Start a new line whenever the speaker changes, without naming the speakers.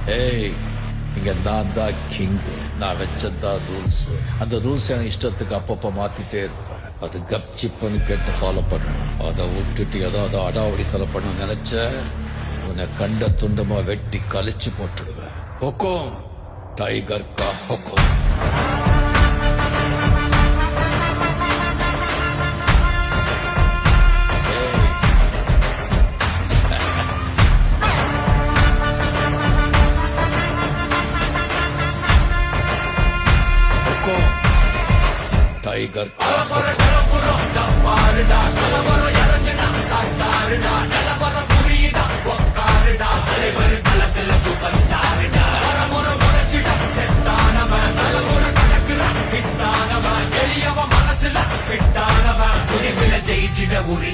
ஏய், இங்க நான் தான் கிங். நான் வச்சதான் ரூல்ஸ். அந்த ரூல்ஸ் எனக்கு இஷ்டத்துக்கு அப்பப்ப மாத்திட்டே இருப்பேன். அது கப்சிப்புன்னு கேட்டு ஃபாலோ பண்ணணும். அதை விட்டுட்டு ஏதாவது அடாவடி தலை பண்ண நினைச்ச உன்னை கண்ட துண்டமா வெட்டி கழிச்சு போட்டுடுவேன். ஹொக்கோம், டைகர் கா ஹொக்கோம். டைகர்
மனசுல ஜெயிச்சிட உரி